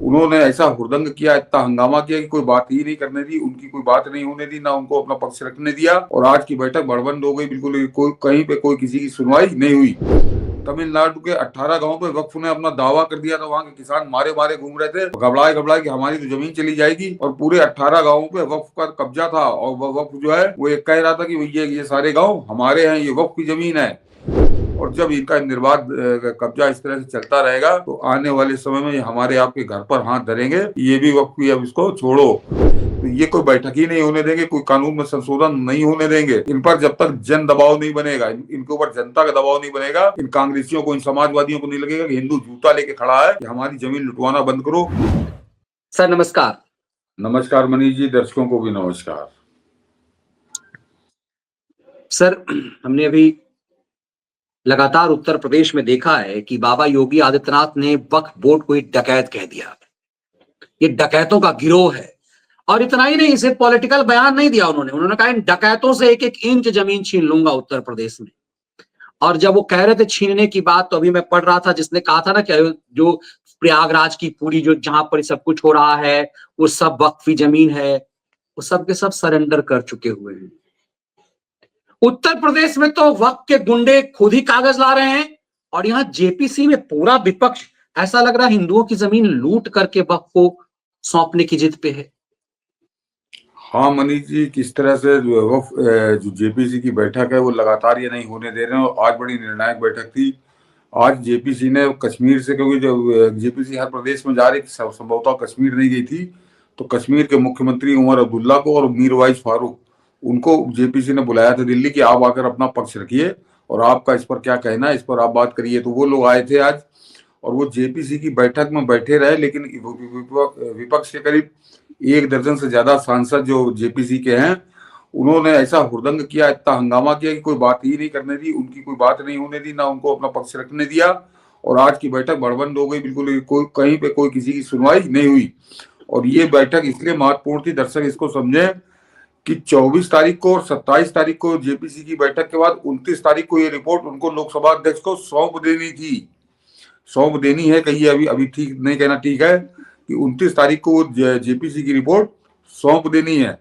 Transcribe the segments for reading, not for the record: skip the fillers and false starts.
उन्होंने ऐसा हुड़दंग किया, इतना हंगामा किया कि कोई बात ही नहीं करने दी, उनकी कोई बात नहीं होने दी, ना उनको अपना पक्ष रखने दिया। और आज की बैठक बड़बंद हो गई, बिल्कुल कोई कहीं पे कोई किसी की सुनवाई नहीं हुई। तमिलनाडु के 18 गांवों पे वक्फ ने अपना दावा कर दिया था, वहां के किसान मारे मारे घूम रहे थे, घबराए घबराए कि हमारी तो जमीन चली जाएगी। और पूरे 18 गांवों पे वक्फ का कब्जा था, और वह वक्फ जो है वो एक कह रहा था कि ये सारे गांव हमारे हैं, ये वक्फ की जमीन है। और जब इनका निर्बाध कब्जा इस तरह से चलता रहेगा तो आने वाले समय में हमारे आपके घर पर हाथ धरेंगे, ये भी वक्त की अब इसको छोड़ो। तो ये कोई बैठक ही नहीं होने देंगे, कोई कानून में संशोधन नहीं होने देंगे इन पर, जब तक जन दबाव नहीं बनेगा, इनके ऊपर जनता का दबाव नहीं बनेगा। इन कांग्रेसियों को, इन समाजवादियों को नहीं लगेगा कि हिंदू जूता लेके खड़ा है कि हमारी जमीन लुटवाना बंद करो। सर नमस्कार। नमस्कार मनीष जी, दर्शकों को भी नमस्कार। सर हमने अभी लगातार उत्तर प्रदेश में देखा है कि बाबा योगी आदित्यनाथ ने वक्फ बोर्ड को एक डकैत कह दिया। ये डकैतों का गिरोह है। और इतना ही नहीं, सिर्फ पॉलिटिकल बयान नहीं दिया उन्होंने कहा इन डकैतों से एक एक इंच जमीन छीन लूंगा उत्तर प्रदेश में। और जब वो कह रहे थे छीनने की बात, तो अभी मैं पढ़ रहा था जिसने कहा था ना कि जो प्रयागराज की पूरी जो जहां पर सब कुछ हो रहा है वो सब वक्फी जमीन है, वो सब के सब सरेंडर कर चुके हुए हैं। उत्तर प्रदेश में तो वक्फ के गुंडे खुद ही कागज ला रहे हैं, और यहाँ जेपीसी में पूरा विपक्ष ऐसा लग रहा है हिंदुओं की जमीन लूट करके वक्फ को सौंपने की जिद पे है। हाँ मनीष जी, किस तरह से जो जेपीसी की बैठक है वो लगातार ये नहीं होने दे रहे हैं। और आज बड़ी निर्णायक बैठक थी। आज जेपीसी ने कश्मीर से, क्योंकि जो जेपीसी हर प्रदेश में जा रही थी, संभवतः कश्मीर नहीं गई थी, तो कश्मीर के मुख्यमंत्री उमर अब्दुल्ला को और मीरवाइज फारूक, उनको जेपीसी ने बुलाया था दिल्ली कि आप आकर अपना पक्ष रखिए और आपका इस पर क्या कहना है, इस पर आप बात करिए। तो वो लोग आए थे आज, और वो जेपीसी की बैठक में बैठे रहे। लेकिन विपक्ष के करीब 1 दर्जन से ज्यादा सांसद जो जेपीसी के हैं, उन्होंने ऐसा हुड़दंग किया, इतना हंगामा किया कि कोई बात ही नहीं करने दी, उनकी कोई बात नहीं होने दी, ना उनको अपना पक्ष रखने दिया। और आज की बैठक बड़बंद हो गई, बिल्कुल कोई कहीं पे कोई किसी की सुनवाई नहीं हुई। और ये बैठक इसलिए महत्वपूर्ण थी, दर्शक इसको समझे, कि 24 तारीख को और 27 तारीख को जेपीसी की बैठक के बाद 29 तारीख को ये रिपोर्ट उनको लोकसभा अध्यक्ष को सौंप देनी है। कहिए अभी ठीक नहीं कहना ठीक है कि 29 तारीख को जेपीसी की रिपोर्ट सौंप देनी है।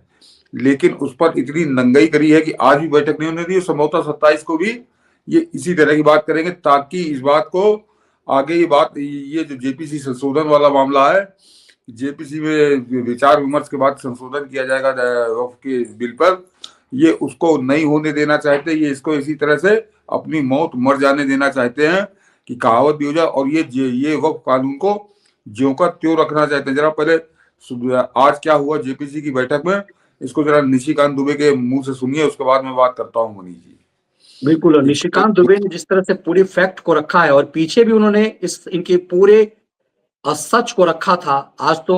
लेकिन उस पर इतनी नंगाई करी है कि आज भी बैठक नहीं होने दी। संभवतः 27 को भी ये इसी तरह की बात करेंगे, ताकि इस बात को आगे ये जो जेपीसी संशोधन वाला मामला है, जेपीसी में विचार विमर्श के बाद संशोधन किया जाएगा वक्फ के बिल पर, ये उसको नहीं होने देना चाहते। ये इसको इसी तरह से अपनी मौत मर जाने देना चाहते हैं कि कहावत भी हो जाए। और ये वक्फ कानून को ज्यों का त्यों रखना चाहते हैं। जरा पहले आज क्या हुआ जेपीसी की बैठक में, इसको जरा निशिकांत दुबे के मुंह से सुनिए, उसके बाद मैं बात करता हूँ मनीष जी। बिल्कुल, और निशिकांत दुबे ने जिस तरह से पूरे फैक्ट को रखा है, और पीछे भी उन्होंने इनके पूरे सच को रखा था, आज तो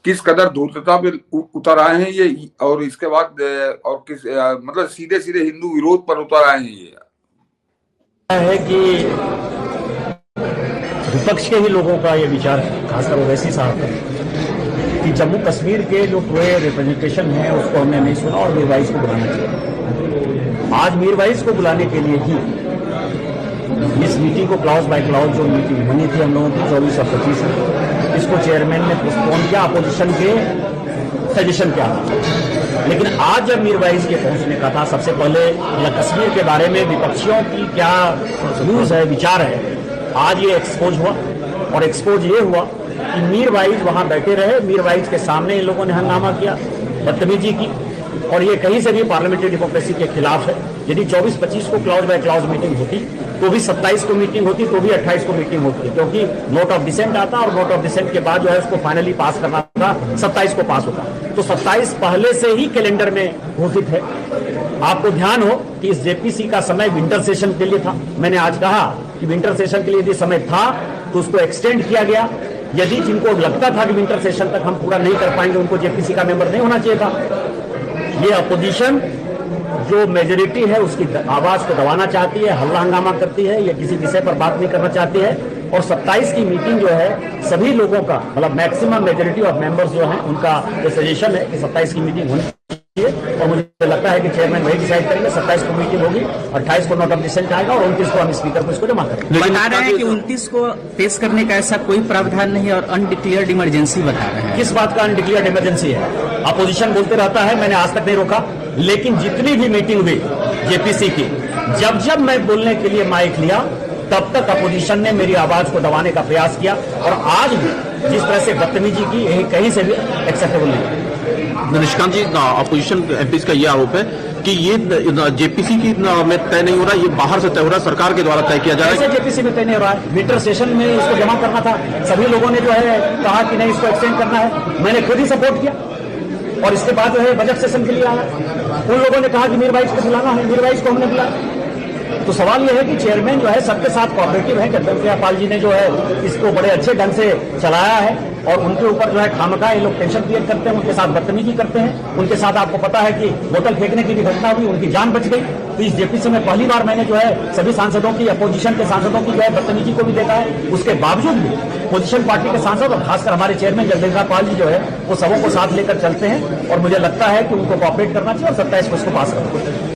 किस कदर धूर्तता पे उतर आए हैं ये, और इसके बाद और किस मतलब सीधे सीधे हिंदू विरोध पर उतर आए हैं। ये है कि विपक्ष के ही लोगों का ये विचार, खासकर ओवैसी साहब का, कि जम्मू कश्मीर के जो पूरे रिप्रेजेंटेशन है उसको हमने नहीं सुना और मीरवाइज को बुलाना चाहिए। आज मीरवाइज को बुलाने के लिए ही इस मीटिंग को क्लॉज बाय क्लॉज जो मीटिंग होनी थी हम लोगों की 24 और 25 में, इसको चेयरमैन ने पोस्टपोन किया अपोजिशन के सजेशन के आधार। लेकिन आज जब मीरवाइज के पहुंचने का था, सबसे पहले कश्मीर के बारे में विपक्षियों की क्या व्यूज है, विचार है, आज ये एक्सपोज हुआ। और एक्सपोज ये हुआ कि मीरवाइज वहां बैठे रहे, मीरवाइज के सामने इन लोगों ने हंगामा किया, बदतमीजी की, और ये कहीं से भी पार्लियामेंट्री डेमोक्रेसी के खिलाफ है। यदि 24-25 को क्लॉज बाय क्लॉज मीटिंग होती तो भी 27 को मीटिंग होती, तो भी 28 को मीटिंग होती, क्योंकि नोट ऑफ डिसेंट आता और नोट ऑफ डिसेंट के बाद जो है उसको फाइनली पास करना था, 27 को पास होता। तो 27 पहले से ही कैलेंडर में घोषित है। आपको ध्यान हो कि इस जेपीसी का समय विंटर सेशन के लिए था। मैंने आज कहा कि विंटर सेशन के लिए यदि समय था तो उसको एक्सटेंड किया गया। यदि जिनको लगता था कि विंटर सेशन तक हम पूरा नहीं कर पाएंगे, उनको जेपीसी का मेंबर नहीं होना चाहिए था। ये अपोजिशन जो मेजोरिटी है उसकी आवाज को दबाना चाहती है, हल्ला हंगामा करती है, या किसी विषय पर बात नहीं करना चाहती है। और 27 की मीटिंग जो है सभी लोगों का, मतलब मैक्सिमम मेजोरिटी ऑफ मेंबर्स जो हैं, उनका जो सजेशन है कि 27 की मीटिंग होनी और मुझे लगता है कि चेयरमैन वही डिसाइड करेंगे। 27 को मीटिंग होगी, 28 को नोट ऑफ डिसेंट आएगा और 29 को हम स्पीकर को इसको जमा करेंगे। बता रहे हैं कि 29 को पेश करने का ऐसा कोई प्रावधान नहीं और अनडिक्लेयर्ड इमरजेंसी बता रहे हैं। किस बात का अनडिक्लेयर्ड इमरजेंसी है? अपोजिशन बोलते रहता है, मैंने आज तक नहीं रोका, लेकिन जितनी भी मीटिंग हुई जेपीसी की, जब जब मैं बोलने के लिए माइक लिया तब तक अपोजिशन ने मेरी आवाज को दबाने का प्रयास किया और आज भी जिस तरह से बदतमीजी की, यही कहीं से भी एक्सेप्टेबल नहीं। निष्कांत जी, अपोजिशन एमपीज का ये आरोप है कि ये जेपीसी की में तय नहीं हो रहा, ये बाहर से तय हो रहा है, सरकार के द्वारा तय किया जा रहा है। कैसे जेपीसी में तय नहीं हो रहा है? मीटर सेशन में इसको जमा करना था, सभी लोगों ने जो है कहा कि नहीं इसको एक्सटेंड करना है, मैंने खुद ही सपोर्ट किया और इसके बाद जो है बजट सेशन के लिए आया। उन लोगों ने कहा कि मीर वाइस को बुलाना है, मीर वाइस को हमने बुलाया। तो सवाल यह है कि चेयरमैन जो है सबके साथ कोऑपरेटिव है। गद्दर पाल जी ने जो है इसको बड़े अच्छे ढंग से चलाया है और उनके ऊपर जो है खामखा ये लोग टेंशन क्रिएट करते हैं, उनके साथ बदतमीजी करते हैं। उनके साथ आपको पता है कि बोतल फेंकने की भी घटना हुई, उनकी जान बच गई। तो इस जेपीसी में पहली बार मैंने जो है सभी सांसदों की, अपोजिशन के सांसदों की जो है बदतमीजी को भी देखा है। उसके बावजूद भी अपोजिशन पार्टी के सांसद और खासकर हमारे चेयरमैन जगदीश पाल जी जो है वो सबों को साथ लेकर चलते हैं और मुझे लगता है कि उनको कोऑपरेट करना चाहिए और 27 को इसको पास करना चाहिए।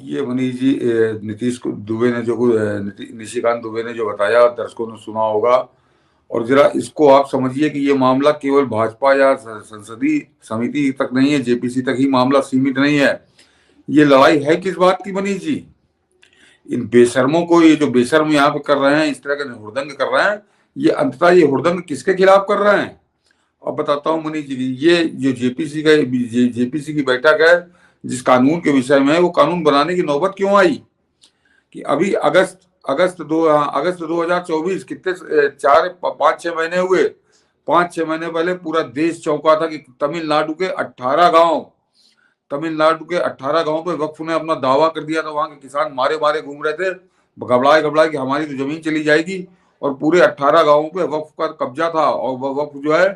ये मनीष जी, नीतीश दुबे ने जो निशिकांत दुबे ने जो बताया दर्शकों ने सुना होगा, और जरा इसको आप समझिए कि ये मामला केवल भाजपा या संसदीय समिति तक नहीं है, जेपीसी तक ही मामला सीमित नहीं है। ये लड़ाई है किस बात की मनीष जी? इन बेशर्मों को, ये जो बेशर्म यहाँ पे कर रहे हैं, इस तरह का हुड़दंग कर रहे हैं, ये अंततः ये हुड़दंग किसके खिलाफ कर रहे हैं? अब बताता हूँ मनीष जी, ये जो जेपीसी की बैठक है, जिस कानून के विषय में है, वो कानून बनाने की नौबत क्यों आई कि अभी अगस्त 2024 कितने 5-6 महीने हुए, 5-6 महीने पहले पूरा देश चौंका था कि तमिलनाडु के 18 गांव पे वक्फ ने अपना दावा कर दिया था। वहां के किसान मारे घूम रहे थे, घबराए कि हमारी तो जमीन चली जाएगी, और पूरे 18 गांवों पे वक्फ का कब्जा था। और वक्फ जो है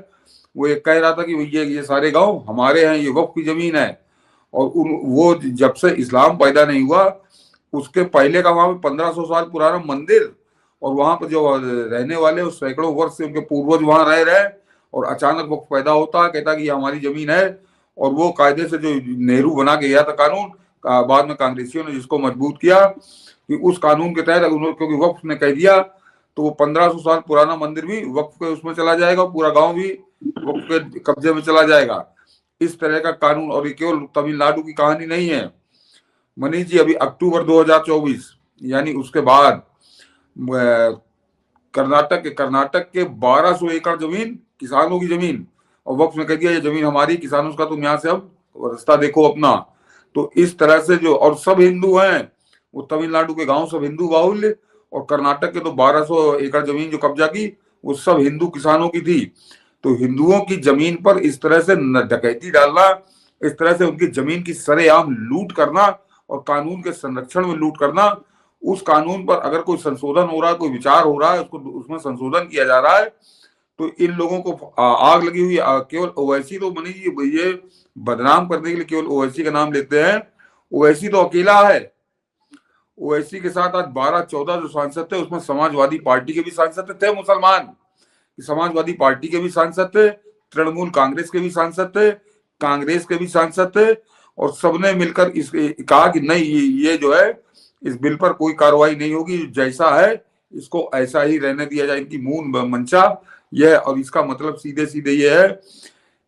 वो एक कह रहा था कि ये सारे गांव हमारे हैं, ये वक्फ की जमीन है। और वो जब से इस्लाम पैदा नहीं हुआ उसके पहले का वहां पे 1500 साल पुराना मंदिर, और वहां पर जो रहने वाले उस सैकड़ों वर्ष से उनके पूर्वज वहां रह रहे, और अचानक वक्त पैदा होता है, कहता कि ये हमारी जमीन है। और वो कायदे से जो नेहरू बना के गया था कानून, बाद में कांग्रेसियों ने जिसको मजबूत किया कि उस कानून के तहत क्योंकि वक्फ ने कह दिया तो वो 1500 साल पुराना मंदिर भी वक्फ के उसमें चला जाएगा, पूरा गाँव भी वक्फ के कब्जे में चला जाएगा। इस तरह का कानून, और ये केवल तमिलनाडु की कहानी नहीं है मनीष जी। अभी अक्टूबर 2024 यानी उसके बाद कर्नाटक के 1200 एकड़ जमीन किसानों की जमीन, और वक्फ ने कह दिया ये जमीन हमारी, किसानों का तुम यहाँ से अब रास्ता देखो अपना। तो इस तरह से जो, और सब हिंदू हैं, वो तमिलनाडु के गांव सब हिंदू बाहुल्य, और कर्नाटक के तो 1200 एकड़ जमीन जो कब्जा की वो सब हिंदू किसानों की थी। तो हिंदुओं की जमीन पर इस तरह से डकैती डालना, इस तरह से उनकी जमीन की सरेआम लूट करना और कानून के संरक्षण में लूट करना, उस कानून पर अगर कोई संशोधन हो रहा है, कोई विचार हो रहा है, उसको उसमें संशोधन किया जा रहा है, तो इन लोगों को आग लगी हुई। केवल ओवैसी तो मनीष जी ये बदनाम करने के लिए केवल ओवैसी का नाम लेते हैं, ओवैसी तो अकेला है। ओवैसी के साथ आज 12-14 जो सांसद थे उसमें समाजवादी पार्टी के भी सांसद थे, मुसलमान समाजवादी पार्टी के भी सांसद थे, तृणमूल कांग्रेस के भी सांसद थे, कांग्रेस के भी सांसद थे, और सबने मिलकर इस कहा कि नहीं ये जो है इस बिल पर कोई कार्रवाई नहीं होगी, जैसा है इसको ऐसा ही रहने दिया जाए। इनकी मूल मंशा यह, और इसका मतलब सीधे ये है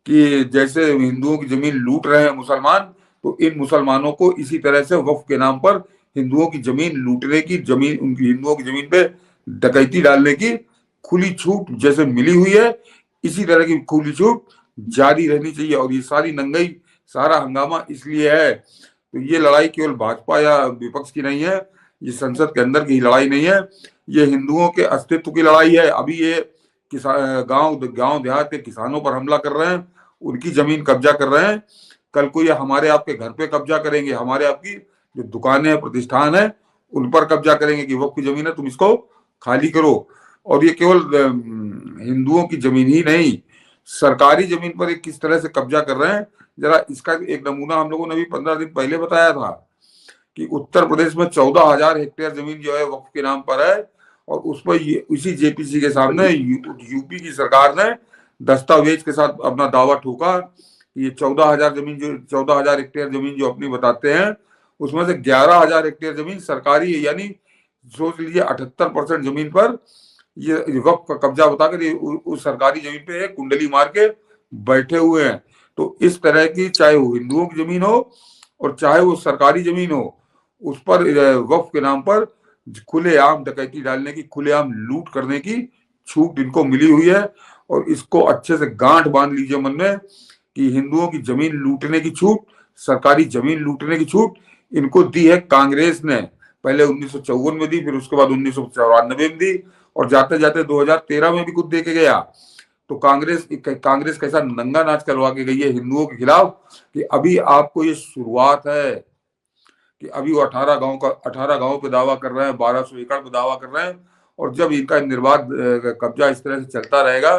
कि जैसे हिंदुओं की जमीन लूट रहे हैं मुसलमान, तो इन मुसलमानों को इसी तरह से वक्फ के नाम पर हिंदुओं की जमीन लूटने की, जमीन उनकी हिंदुओं की जमीन पे डकैती डालने की खुली छूट जैसे मिली हुई है, इसी तरह की खुली छूट जारी रहनी चाहिए। और ये सारी नंगई, सारा हंगामा इसलिए है। तो ये लड़ाई केवल भाजपा या विपक्ष की नहीं है, ये संसद के अंदर की लड़ाई नहीं है, ये हिंदुओं के अस्तित्व की लड़ाई है। अभी ये गांव देहात के किसानों पर हमला कर रहे हैं, उनकी जमीन कब्जा कर रहे हैं, कल को ये हमारे आपके घर पे कब्जा करेंगे, हमारे आपकी जो दुकानें हैं, प्रतिष्ठान है, उन पर कब्जा करेंगे कि वक्फ की जमीन है, तुम इसको खाली करो। और ये केवल हिंदुओं की जमीन ही नहीं, सरकारी जमीन पर ये किस तरह से कब्जा कर रहे हैं, जरा इसका एक नमूना हम लोगों ने भी 15 दिन पहले बताया था कि उत्तर प्रदेश में 14,000 हेक्टेयर जमीन जो है वक्फ के नाम पर है, और उस पर इसी जेपीसी के सामने यूपी की सरकार ने दस्तावेज के साथ अपना दावा ठोका। ये 14,000 हेक्टेयर जमीन जो अपनी बताते हैं, उसमें से 11,000 हेक्टेयर जमीन सरकारी है, यानी सोच लीजिए 78% जमीन पर ये वक्त का कब्जा बताकर ये उस सरकारी जमीन पे कुंडली मार के बैठे हुए हैं। तो इस तरह की, चाहे वो हिंदुओं की जमीन हो और चाहे वो सरकारी जमीन हो, उस पर वक्फ के नाम पर खुलेआम डकैती डालने की, खुलेआम लूट करने की छूट इनको मिली हुई है। और इसको अच्छे से गांठ बांध लीजिए मन में कि हिंदुओं की जमीन लूटने की छूट, सरकारी जमीन लूटने की छूट इनको दी है कांग्रेस ने। पहले 1954 में दी, फिर उसके बाद 1994 में दी, और जाते जाते 2013 में भी कुछ दे के गया। तो कांग्रेस कैसा नंगा नाच करवा के गई है हिंदुओं के खिलाफ कि अभी आपको ये शुरुआत है कि अभी वो 18 गांव पे दावा कर रहे हैं, 1200 एकड़ पे दावा कर रहे हैं। और जब इनका निर्बाध कब्जा इस तरह से चलता रहेगा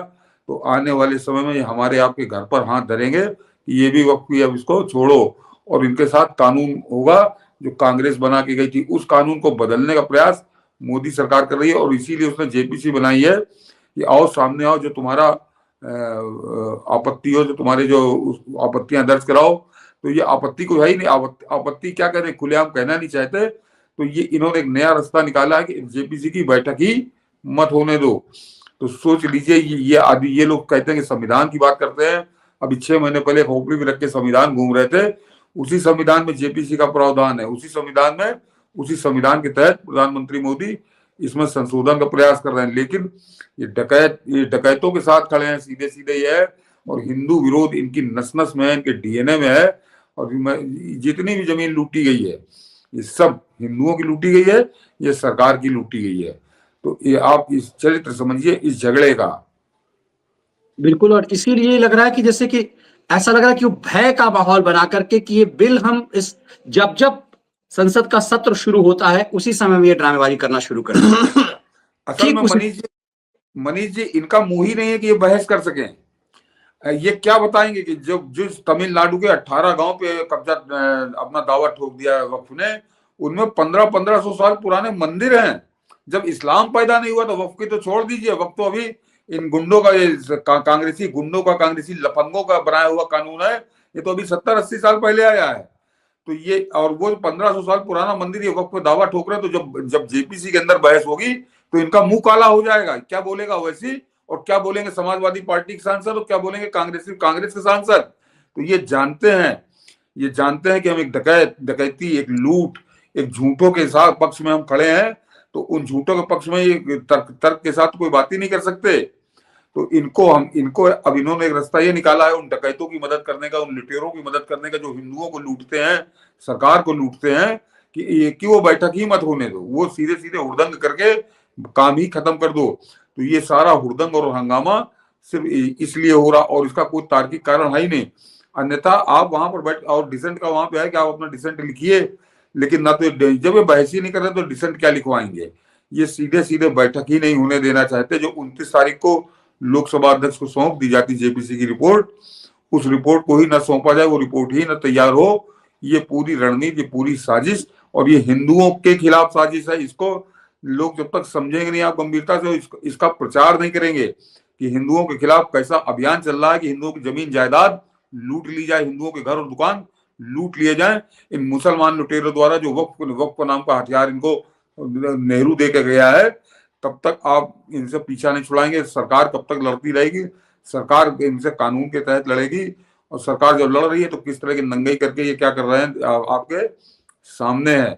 तो आने वाले समय में हमारे आपके घर पर हाथ धरेंगे कि ये भी वक्त, अब इसको छोड़ो। और इनके साथ कानून होगा जो कांग्रेस बना के गई थी, उस कानून को बदलने का प्रयास मोदी सरकार कर रही है। और इसीलिए उसने जेपीसी बनाई है कि आओ सामने आओ, जो तुम्हारा आपत्ति हो, जो तुम्हारे जो आपत्तियां दर्ज कराओ। तो ये आपत्ति को है ही नहीं, आपत्ति क्या कहते हैं, खुलेआम कहना नहीं चाहते। तो ये इन्होंने एक नया रास्ता निकाला है कि जेपीसी की बैठक ही मत होने दो। तो सोच लीजिए, ये लोग कहते हैं कि संविधान की बात करते हैं। अभी 6 महीने पहले खोपड़ी में रख के संविधान घूम रहे थे, उसी संविधान में जेपीसी का प्रावधान है। उसी संविधान के तहत प्रधानमंत्री मोदी इसमें संशोधन का प्रयास कर रहे हैं। लेकिन ये डकैतों के साथ खड़े हैं, सीधे सीधे ये है। और हिंदू विरोध इनकी नस नस में है, इनके डीएनए में है। और जितनी भी जमीन लूटी गई है, ये सब हिंदुओं की लूटी गई है, ये सरकार की लूटी गई है। तो ये आप इस चरित्र समझिए इस झगड़े का। बिल्कुल, और इसीलिए लग रहा है कि जैसे कि ऐसा लग रहा है कि वो भय का माहौल बना करके कि ये बिल हम जब संसद का सत्र शुरू होता है उसी समय में ये ड्रामेबाजी करना शुरू कर दें। असल में मनीष जी इनका मुंह ही नहीं है कि ये बहस कर सकें। ये क्या बताएंगे कि जिस तमिलनाडु के 18 गांव पे कब्जा अपना दावा ठोक दिया वक्फ ने, उनमें 1500 साल पुराने मंदिर हैं। जब इस्लाम पैदा नहीं हुआ तो वक्फ की तो छोड़ दीजिए, वक्फ तो अभी इन गुंडों का, कांग्रेसी लफंगों का बनाया हुआ कानून है। ये तो अभी 70-80 साल पहले आया है। तो ये, और वो 1500 साल पुराना मंदिर ये वक्फ पे दावा ठोक रहे हैं। तो जब जेपीसी के अंदर बहस होगी तो इनका मुंह काला हो जाएगा। क्या बोलेगा ओवैसी, और क्या बोलेंगे समाजवादी पार्टी के सांसद, और क्या बोलेंगे कांग्रेस के सांसद। तो ये जानते हैं कि हम एक डकैती, एक लूट, एक झूठों के साथ पक्ष में हम खड़े हैं। तो उन झूठों के पक्ष में ये तर्क के साथ कोई बात ही नहीं कर सकते। तो इन्होंने एक रास्ता ये निकाला है उन डकैतों की मदद करने का, उन लुटेरों की मदद करने का जो हिंदुओं को लूटते हैं, सरकार को लूटते हैं, कि वो बैठक ही मत होने दो, वो सीधे सीधे हुड़दंग करके काम ही खत्म कर दो। तो ये सारा हुड़दंग और हंगामा सिर्फ इसलिए हो रहा, और इसका कोई तार्किक कारण है ही नहीं। अन्यथा आप वहां पर बैठ, और डिसेंट का वहां पे है कि आप अपना डिसेंट लिखिए, लेकिन ना तो जब ये बहस ही नहीं कर रहे तो डिसेंट क्या लिखवाएंगे। ये सीधे सीधे बैठक ही नहीं होने देना चाहते। जो 29 तारीख को लोकसभा अध्यक्ष को सौंप दी जाती जेपीसी की रिपोर्ट, उस रिपोर्ट को ही न सौंपा जाए, वो रिपोर्ट ही न तैयार हो। ये पूरी रणनीति, ये पूरी साजिश, और ये हिंदुओं के खिलाफ साजिश है। इसको लोग जब तक समझेंगे नहीं आप गंभीरता से, इसका प्रचार नहीं करेंगे कि हिंदुओं के खिलाफ कैसा अभियान चल रहा है, कि हिंदुओं की जमीन जायदाद लूट ली जाए, हिंदुओं के घर और दुकान लूट लिए जाए इन मुसलमान लुटेरों द्वारा, जो वक्फ नाम का हथियार इनको नेहरू दे के गया है। तब तक आप इनसे पीछा नहीं छुड़ाएंगे। सरकार कब तक लड़ती रहेगी, सरकार इनसे कानून के तहत लड़ेगी। और सरकार जब लड़ रही है तो किस तरह के नंगाई करके ये क्या कर रहे हैं आपके सामने है।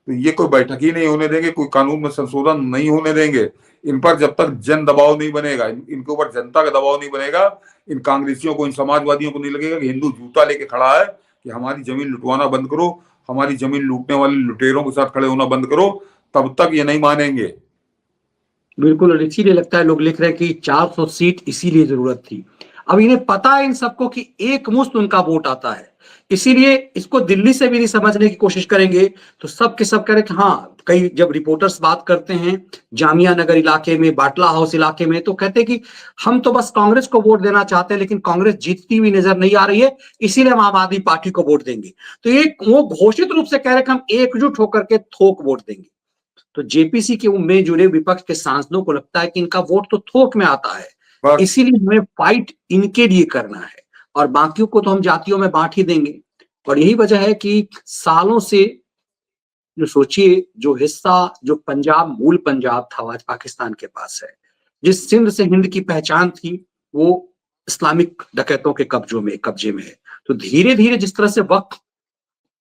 तो ये कोई बैठक ही नहीं होने देंगे, कोई कानून में संशोधन नहीं होने देंगे। इन पर जब तक जन दबाव नहीं बनेगा, इनके ऊपर जनता का दबाव नहीं बनेगा, इन कांग्रेसियों को, इन समाजवादियों को नहीं लगेगा कि हिंदू जूता लेके खड़ा है कि हमारी जमीन लुटवाना बंद करो, हमारी जमीन लूटने वाले लुटेरों के साथ खड़े होना बंद करो, तब तक ये नहीं मानेंगे। बिल्कुल, और इसीलिए लगता है लोग लिख रहे हैं कि 400 सीट इसीलिए जरूरत थी। अब इन्हें पता है इन सबको कि एक मुश्त उनका वोट आता है, इसीलिए इसको दिल्ली से भी नहीं समझने की कोशिश करेंगे। तो सब के सब करें कि हाँ, कई जब रिपोर्टर्स बात करते हैं जामिया नगर इलाके में, बाटला हाउस इलाके में, तो कहते हैं कि हम तो बस कांग्रेस को वोट देना चाहते हैं, लेकिन कांग्रेस जीतती हुई नजर नहीं आ रही है, इसीलिए हम आम आदमी पार्टी को वोट देंगे। तो एक वो घोषित रूप से कह रहे हैं कि हम एकजुट होकर के थोक वोट देंगे। तो जेपीसी के में जुड़े विपक्ष के सांसदों को लगता है कि इनका वोट तो थोक में आता है, बस इसीलिए हमें फाइट इनके लिए करना है और बाकियों को तो हम जातियों में बांट ही देंगे। और यही वजह है कि सालों से जो सोचिए, जो हिस्सा जो पंजाब, मूल पंजाब था, आज पाकिस्तान के पास है। जिस सिंध से हिंद की पहचान थी, वो इस्लामिक डकैतों के कब्जे में है। तो धीरे धीरे जिस तरह से वक्त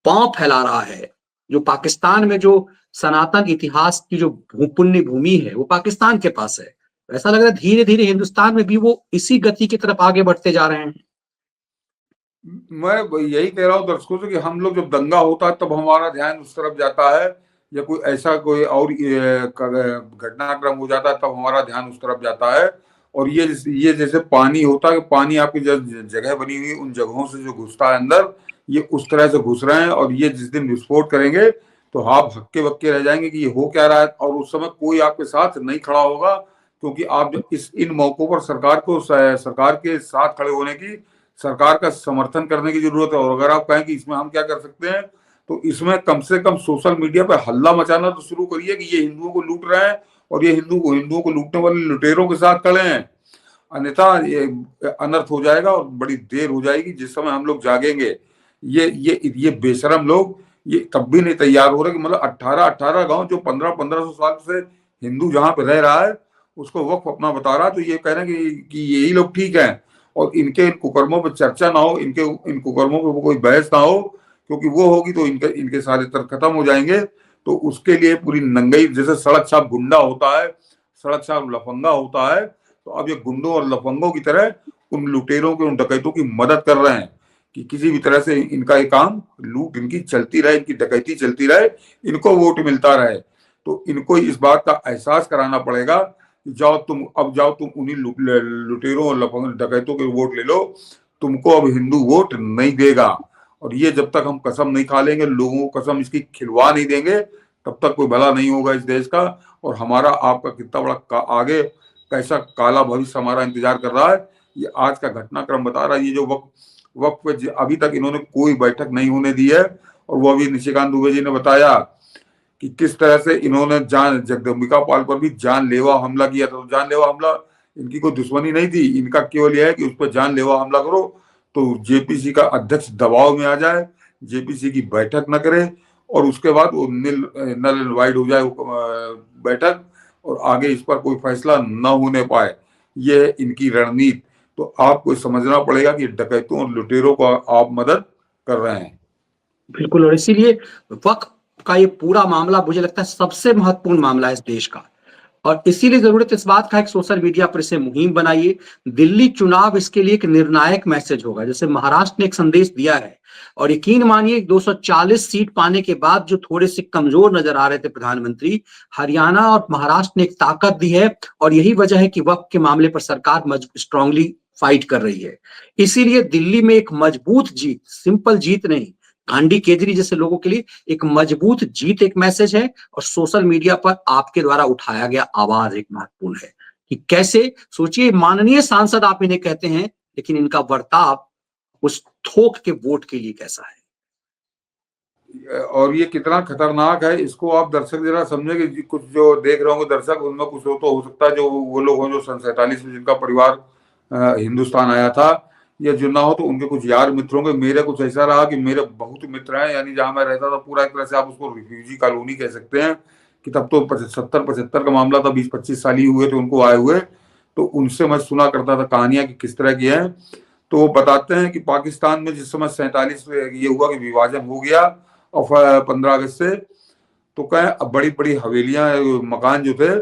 पांव फैला रहा है, जो पाकिस्तान में जो सनातन इतिहास की जो पुण्य भूमि है वो पाकिस्तान के पास है, ऐसा लग रहा है धीरे धीरे हिंदुस्तान में भी वो इसी गति की तरफ आगे बढ़ते जा रहे हैं। मैं यही कह रहा हूँ दर्शकों से कि हम लोग जब दंगा होता है तब हमारा ध्यान उस तरफ जाता है, या कोई ऐसा कोई और घटनाक्रम हो जाता है तब हमारा ध्यान उस तरफ जाता है। और ये जैसे पानी होता है, पानी आपकी जगह बनी हुई उन जगहों से जो घुसता है अंदर, ये उस तरह से घुस रहे हैं। और ये जिस दिन विस्फोट करेंगे तो आप हक्के बक्के रह जाएंगे कि ये हो क्या रहा है, और उस समय कोई आपके साथ नहीं खड़ा होगा, क्योंकि आप जब इन मौकों पर सरकार के साथ खड़े होने की, सरकार का समर्थन करने की जरूरत है। और अगर आप कहें कि इसमें हम क्या कर सकते हैं, तो इसमें कम से कम सोशल मीडिया पर हल्ला मचाना तो शुरू करिए कि ये हिंदुओं को लूट रहे हैं और ये हिंदुओं को लूटने वाले लुटेरों के साथ खड़े हैं, अन्यथा ये अनर्थ हो जाएगा और बड़ी देर हो जाएगी। जिस समय हम लोग जागेंगे, ये बेशरम लोग ये तब भी नहीं तैयार हो रहे कि मतलब 18 गांव जो 1500 साल से हिंदू जहां पे रह रहा है उसको वक्फ अपना बता रहा है, तो ये कह रहे हैं कि यही लोग ठीक हैं। और इनके इन कुकर्मों पर चर्चा ना हो, इन कुकर्मों पर कोई बहस ना हो, क्योंकि वो होगी तो इनके सारे तर्क खत्म हो जाएंगे। तो उसके लिए पूरी नंगई, जैसे सड़क छाप गुंडा होता है, सड़क छाप लफंगा होता है, तो अब ये गुंडों और लफंगों की तरह उन लुटेरों के, उन डकैतों की मदद कर रहे हैं कि किसी भी तरह से इनका ये काम, लूट इनकी चलती रहे, इनकी डकैती चलती रहे, इनको वोट मिलता रहे। तो इनको इस बात का एहसास कराना पड़ेगा कि जाओ तुम उन्हीं लुटेरों और डकैतों के वोट ले लो, तुमको अब हिंदू वोट नहीं देगा। और ये जब तक हम कसम नहीं खा लेंगे, लोगों को कसम इसकी खिलवा नहीं देंगे, तब तक कोई भला नहीं होगा इस देश का। और हमारा आपका कितना बड़ा आगे कैसा काला भविष्य हमारा इंतजार कर रहा है, ये आज का घटनाक्रम बता रहा है। ये जो वक्त पे अभी तक इन्होंने कोई बैठक नहीं होने दी है, और वो अभी निशिकांत दुबे जी ने बताया कि किस तरह से इन्होंने जगदम्बिका पाल पर भी जानलेवा हमला किया था। तो जानलेवा हमला, इनकी कोई दुश्मनी नहीं थी, इनका केवल यह है कि उस पर जानलेवा हमला करो तो जेपीसी का अध्यक्ष दबाव में आ जाए, जेपीसी की बैठक न करे, और उसके बाद वो नल एंड वाइड हो जाए बैठक, और आगे इस पर कोई फैसला न होने पाए। ये इनकी रणनीति। तो आपको समझना पड़ेगा कि डकैतों और लुटेरों को आप मदद कर रहे हैं। बिल्कुल, और इसीलिए वक्फ का ये पूरा मामला मुझे लगता है सबसे महत्वपूर्ण मामला है इस देश का, और इसीलिए जरूरत इस बात का है कि सोशल मीडिया पर इसे मुहिम बनाइए। दिल्ली चुनाव इसके लिए एक निर्णायक मैसेज होगा, जैसे महाराष्ट्र ने एक संदेश दिया है। और यकीन मानिए 240 सीट पाने के बाद जो थोड़े से कमजोर नजर आ रहे थे प्रधानमंत्री, हरियाणा और महाराष्ट्र ने एक ताकत दी है। और यही वजह है कि वक्फ के मामले पर सरकार स्ट्रांगली फाइट कर रही है। इसीलिए दिल्ली में एक मजबूत जीत, सिंपल जीत नहीं, गांधी केजरी जैसे लोगों के लिए एक मजबूत जीत एक मैसेज है। और सोशल मीडिया पर आपके द्वारा उठाया गया आवाज एक महत्वपूर्ण है कि कैसे, सोचिए, माननीय सांसद आप इन्हें कहते हैं, लेकिन इनका बर्ताव उस थोक के वोट के लिए कैसा है। और ये कितना खतरनाक है, इसको आप दर्शक जरा समझे कि कुछ जो देख रहे होंगे दर्शक, उनमें कुछ तो हो सकता है जो वो लोग हों जो सन 47 में जिनका परिवार हिंदुस्तान आया था, या जो ना हो तो उनके कुछ यार मित्र होंगे। मेरे कुछ ऐसा रहा कि मेरे बहुत मित्र हैं, यानी जहां मैं रहता था पूरा एक तरह से आप उसको रिफ्यूजी कॉलोनी कह सकते हैं, कि तब तो 70-75 का मामला था, 20-25 साल ही हुए थे उनको आए हुए। तो उनसे मैं सुना करता था कहानियां कि किस तरह की है। तो वो बताते हैं कि पाकिस्तान में जिस समय 47 ये हुआ कि विभाजन हो गया और 15 अगस्त से, तो कहें बड़ी बड़ी हवेलियां, मकान जो थे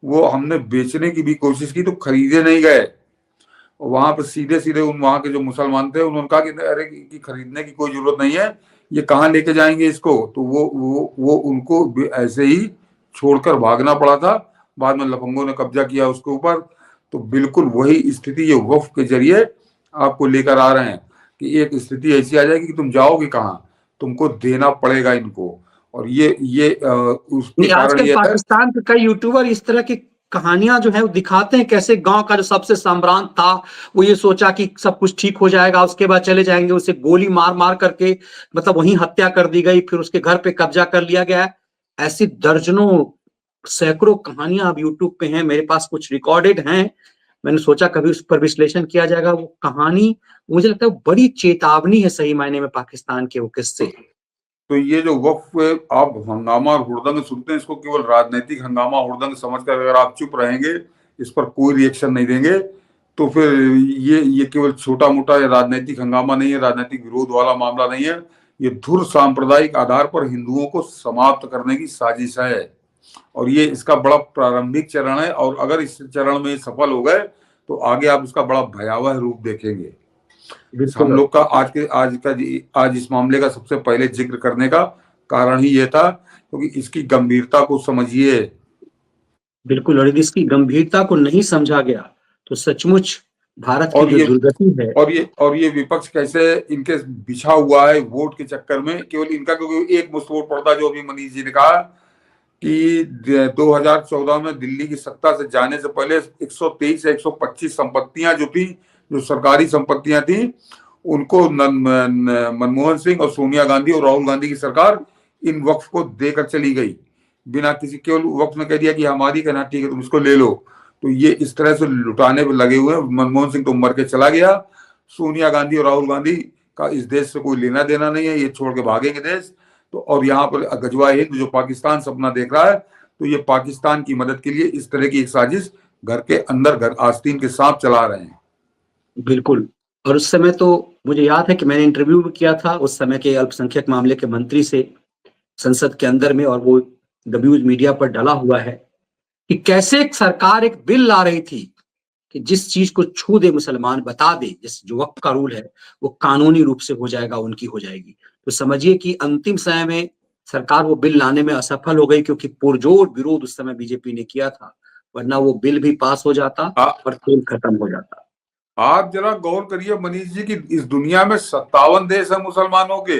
वो हमने बेचने की भी कोशिश की तो खरीदे नहीं गए। वहां पर सीधे सीधे वहां के जो मुसलमान थे उन्होंने कहा कि अरे कि खरीदने की कोई जरूरत नहीं है, ये कहाँ लेके जाएंगे इसको। तो वो उनको ऐसे ही छोड़कर भागना पड़ा था। बाद में लफंगों ने कब्जा किया उसके ऊपर। तो बिल्कुल वही स्थिति ये वक्फ के जरिए आपको लेकर आ रहे हैं कि एक स्थिति ऐसी आ जाएगी कि तुम जाओगे कहाँ, तुमको देना पड़ेगा इनको। और ये उसके कारण आजकल पाकिस्तान के कई यूट्यूबर इस तरह की कहानियां जो है वो दिखाते हैं, कैसे गांव का जो सबसे सम्रांत था वो ये सोचा कि सब कुछ ठीक हो जाएगा, उसके बाद चले जाएंगे, उसे गोली मार मार करके मतलब वहीं हत्या कर दी गई, फिर उसके घर पे कब्जा कर लिया गया। ऐसी दर्जनों सैकड़ों कहानियां अब यूट्यूब पे हैं, मेरे पास कुछ रिकॉर्डेड हैं। मैंने सोचा कभी उस पर विश्लेषण किया जाएगा। वो कहानी मुझे लगता है बड़ी चेतावनी है सही मायने में पाकिस्तान के वो किस्से। तो ये जो वक्फ आप हंगामा और हुड़दंग सुनते हैं, इसको केवल राजनीतिक हंगामा हुड़दंग समझकर अगर आप चुप रहेंगे, इस पर कोई रिएक्शन नहीं देंगे, तो फिर ये केवल छोटा मोटा राजनीतिक हंगामा नहीं है, राजनीतिक विरोध वाला मामला नहीं है। ये धुर सांप्रदायिक आधार पर हिंदुओं को समाप्त करने की साजिश है, और ये इसका बड़ा प्रारंभिक चरण है। और अगर इस चरण में सफल हो गए तो आगे आप इसका बड़ा भयावह रूप देखेंगे। हम लोग का आज इस मामले का सबसे पहले जिक्र करने का कारण ही ये था, क्योंकि इसकी गंभीरता को समझिए। बिल्कुल, और यदि इसकी गंभीरता को नहीं समझा गया तो सचमुच भारत की जो दुर्गति है। और ये विपक्ष कैसे इनके बिछा हुआ है वोट के चक्कर में, केवल इनका, क्योंकि एक मुश्त वोट पड़ता, जो अभी मनीष जी ने कहा कि 2014 में दिल्ली की सत्ता से जाने से पहले 123 या 125 संपत्तियां जो थी, जो सरकारी संपत्तियां थी, उनको मनमोहन सिंह और सोनिया गांधी और राहुल गांधी की सरकार इन वक्फ को देकर चली गई, बिना किसी, केवल वक्फ ने कह दिया कि हमारी, कहना ठीक है तुम इसको ले लो। तो ये इस तरह से लुटाने पर लगे हुए हैं। मनमोहन सिंह तो मर के चला गया, सोनिया गांधी और राहुल गांधी का इस देश से कोई लेना देना नहीं है, ये छोड़ के भागेंगे देश। तो और यहाँ पर गजवा हिंद जो पाकिस्तान सपना देख रहा है, तो ये पाकिस्तान की मदद के लिए इस तरह की एक साजिश घर के अंदर, घर आस्तीन के सांप चला रहे हैं। बिल्कुल, और उस समय तो मुझे याद है कि मैंने इंटरव्यू भी किया था उस समय के अल्पसंख्यक मामले के मंत्री से संसद के अंदर में, और वो न्यूज मीडिया पर डला हुआ है कि कैसे एक सरकार एक बिल ला रही थी कि जिस चीज को छू दे मुसलमान, बता दे, जिस जो वक्फ का रूल है वो कानूनी रूप से हो जाएगा, उनकी हो जाएगी। तो समझिए कि अंतिम समय में सरकार वो बिल लाने में असफल हो गई, क्योंकि पुरजोर विरोध उस समय बीजेपी ने किया था, वरना वो बिल भी पास हो जाता और खेल खत्म हो जाता। आप जरा गौर करिए मनीष जी की इस दुनिया में 57 देश है मुसलमानों के,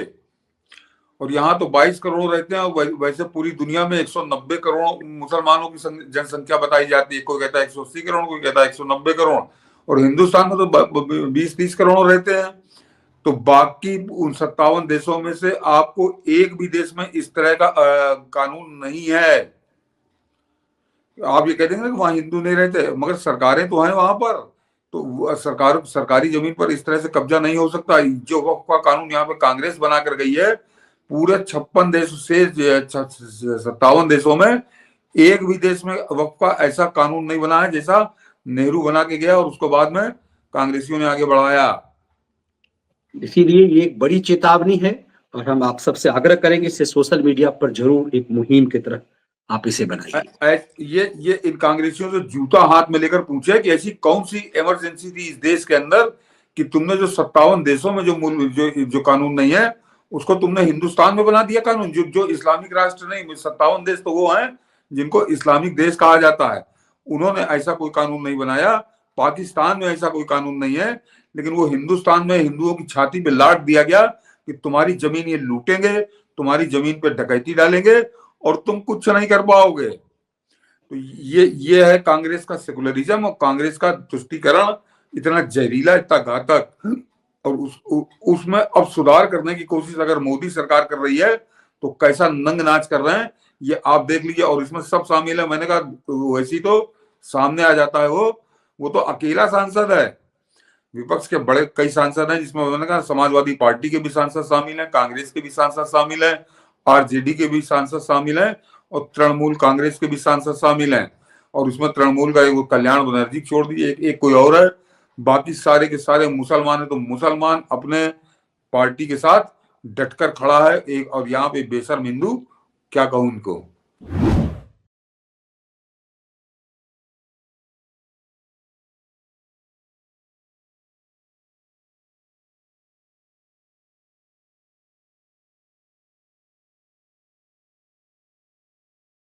और यहाँ तो 22 करोड़ रहते हैं, और वैसे पूरी दुनिया में 190 करोड़ मुसलमानों की जनसंख्या बताई जाती है। कोई कहता है 180 करोड़, कोई कहता है 190 करोड़, और हिंदुस्तान में तो 20-30 करोड़ रहते हैं। तो बाकी उन 57 देशों में से आपको एक भी देश में इस तरह का कानून नहीं है। आप ये कह देंगे कि वहां हिंदू नहीं रहते, मगर सरकारें तो हैं वहां पर, तो सरकारी जमीन पर इस तरह से कब्जा नहीं हो सकता। जो वक्फ का कानून यहाँ पे कांग्रेस बना कर गई है, पूरे 56 देश से 57 देशों में एक भी देश में वक्फ का ऐसा कानून नहीं बना है जैसा नेहरू बना के गया और उसको बाद में कांग्रेसियों ने आगे बढ़ाया। इसीलिए ये एक बड़ी चेतावनी है, और हम आप सबसे आग्रह करेंगे इसे सोशल मीडिया पर जरूर एक मुहिम की तरह आप इसे बनाइए। ये इन कांग्रेसियों से जूता हाथ में लेकर पूछे कि ऐसी कौन सी इमरजेंसी थी इस देश के अंदर कि तुमने जो 57 देशों में जो कानून नहीं है उसको तुमने हिंदुस्तान में बना दिया कानून। जो इस्लामिक राष्ट्र नहीं, 57 देश तो वो हैं जिनको इस्लामिक देश कहा जाता है, उन्होंने ऐसा कोई कानून नहीं बनाया। पाकिस्तान में ऐसा कोई कानून नहीं है, लेकिन वो हिंदुस्तान में हिंदुओं की छाती पे लाट दिया गया कि तुम्हारी जमीन ये लूटेंगे, तुम्हारी जमीन पे डकैती डालेंगे और तुम कुछ नहीं कर पाओगे। तो ये है कांग्रेस का सेकुलरिज्म और कांग्रेस का तुष्टीकरण, इतना जहरीला, इतना घातक। और उसमें अब सुधार करने की कोशिश अगर मोदी सरकार कर रही है तो कैसा नंग नाच कर रहे हैं ये आप देख लीजिए। और इसमें सब शामिल है। मैंने कहा वैसी तो सामने आ जाता है वो तो अकेला सांसद है। विपक्ष के बड़े कई सांसद हैं, जिसमें उन्होंने कहा समाजवादी पार्टी के भी सांसद शामिल हैं, कांग्रेस के भी सांसद शामिल हैं, आरजेडी के भी सांसद शामिल हैं और तृणमूल कांग्रेस के भी सांसद शामिल हैं। और उसमें तृणमूल का एक कल्याण बनर्जी छोड़ दीजिए, एक कोई और है, बाकी सारे के सारे मुसलमान है। तो मुसलमान अपने पार्टी के साथ डटकर खड़ा है एक, और यहाँ पे बेशर्म हिंदू, क्या कहूं उनको।